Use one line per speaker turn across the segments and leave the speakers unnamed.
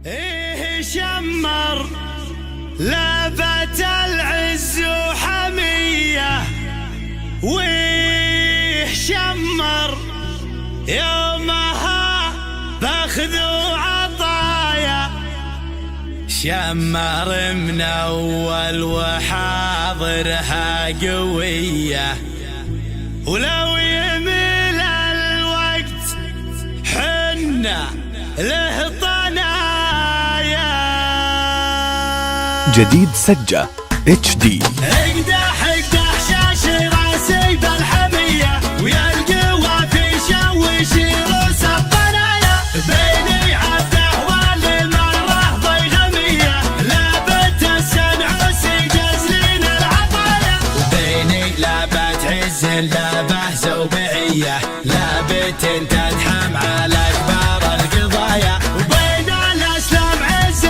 ايه شمر لابت العز وحمية، ويه شمر يومها باخذ وعطايا. شمر من اول وحاضرها قوية، ولو يميل الوقت حنا له طنايا.
جديد سجة HD.
اقدح شاش راسي بالحمية، ويا القوى في شوش روس الطنايا. بيني عبده والمرة ضيغمية، لابت السنعوسي جزلين العطايا.
بيني لابت عز لابه زوبعية، لابت تدحم على كبار القضايا.
وبين الاسلام عز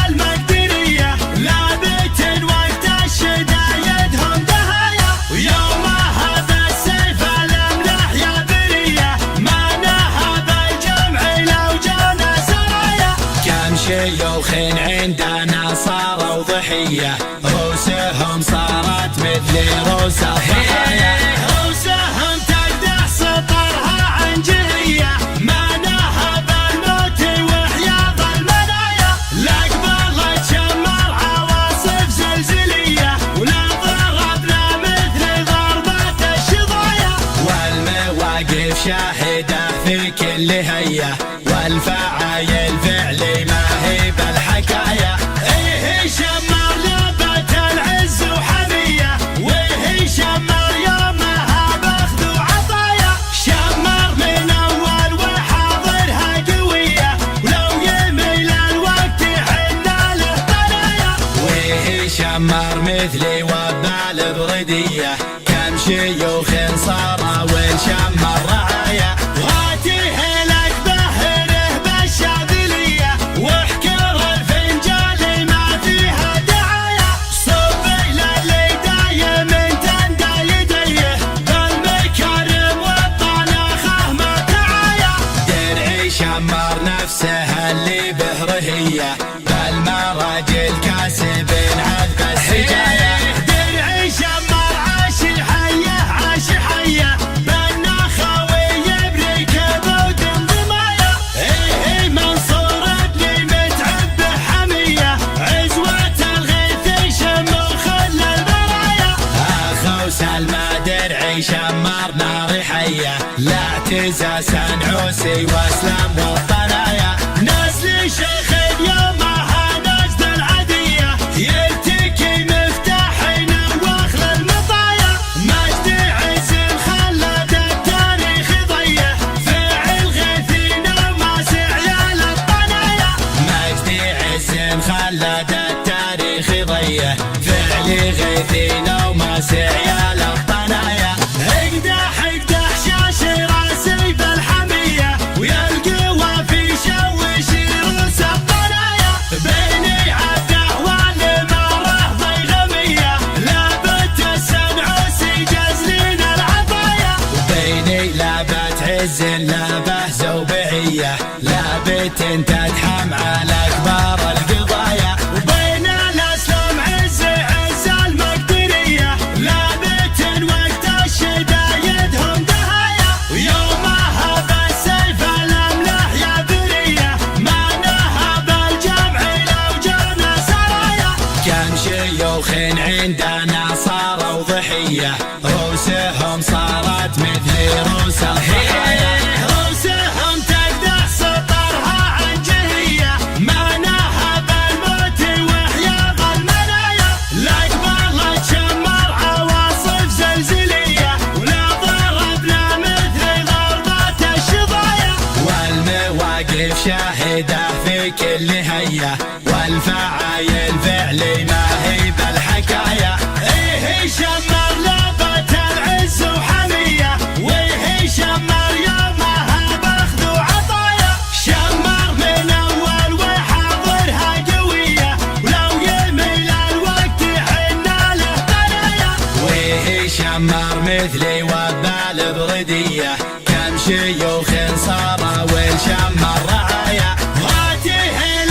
المقدرية، لابت وقت الشدايدهم دهايا. ويومها بالسيف الاملاح يا برية، ما نهب الجمع لو جانا سرايا.
كم شيوخ عندنا صاروا ضحية، روسهم صارت مثل روس الضحايا.
روسهم تقدح سطرها عن جهية، ما نهب الموت وحياض المنايا. لقبلت شمر عواصف زلزلية، ولا ضربنا مثل ضربة الشظايا.
والمواقف شاهدة في كل هية، والفعايل فعلي ما هي بالحكاية.
ايه شمر لابت العز وحمية، ويه شمر يومها باخذ وعطايا. شمر من اول وحاضرها قوية، ولو يميل الوقت حنا له طنايا.
ويه شمر مثلي وبال بردية، كم شيوخ صاروا والشمر رعايا.
غاتيه لك بهره بالشاذلية، واحكر الفنجال ما فيها دعاية. صبي للي دايم تندى يديه، بالمكارم والطناخة ما تعايا.
درعي شمر نفسه اللي بهرهية، بالمراجل كاسب عذب السجايا.
درعي شمر عاش حيه عاش حيه، بالنخاوي يبري كبود ضمايا. ايه منصور ابني متعب حميه، عزوة الغيث شموخ البرايا.
اخو سلمى درعي شمر نار حية، لا اعتزاز نعوسي واسلام والطنايا.
نسل شيخ يومها نجد العدية، يلتقي مفتاحين واخر المطايا. مجد عز خلد التاريخ ضيه، فعل غيثين وماسع عيال الطنايا.
مجدي عز خلد التاريخ ضيه، فعلي غيثين وماسع عيال الطنايا.
اقدح شاش راسي بالحمية، ويا القوى في شوش روس الطنايا. بيني عبده والمرة ضيغمية، لابت السنعوسي جزلين العطايا.
بيني لابت عز لابه زوبعية، لابت تدحم على كبار القضايا.
وبين الاسلام عز المقدرية، لابت وقت الشدايدهم دهايا. ويومها بالسيف الاملاح يا برية، ما نهب الجمع لو جانا سرايا.
كم شيوخ عندنا صاروا ضحية، روسهم صارت مثل روس الضحايا.
روسهم تقدح سطرها عن جهية، ما نهب الموت وحياض المنايا. لقبلت شمر عواصف زلزلية، ولا ضربنا مثل ضربة الشظايا.
والمواقف شاهدة في كل هية، والفعايل فعلي ما هي بالحكاية.
ايه شمر لابت العز وحمية، ويه شمر يومها باخذ وعطايا. شمر من اول وحاضرها قوية، ولو يميل الوقت حنا له طنايا.
ويه شمر مثلي وبال بردية، كم شيوخ صاروا والشمر رعايا.
غاتيه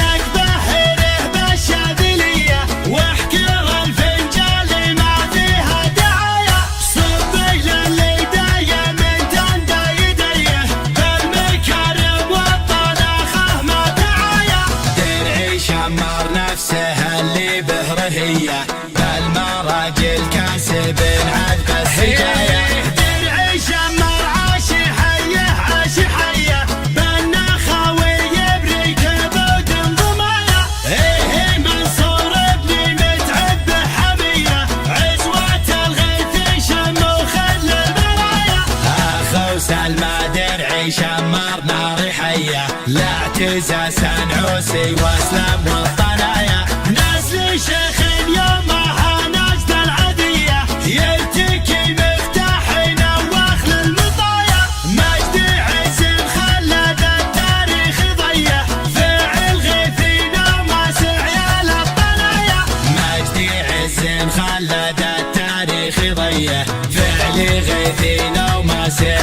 حافظ سنعوسي واسلم والطنايا
نسل شيخ يومها نجد العدية يلتقي مفتاحنا واخل المطايا مجد عز خلد التاريخ ضيه فعل غيثنا وما سعيال الطنايا
مجد عز خلد التاريخ ضيه فعل غيثنا وما سعيال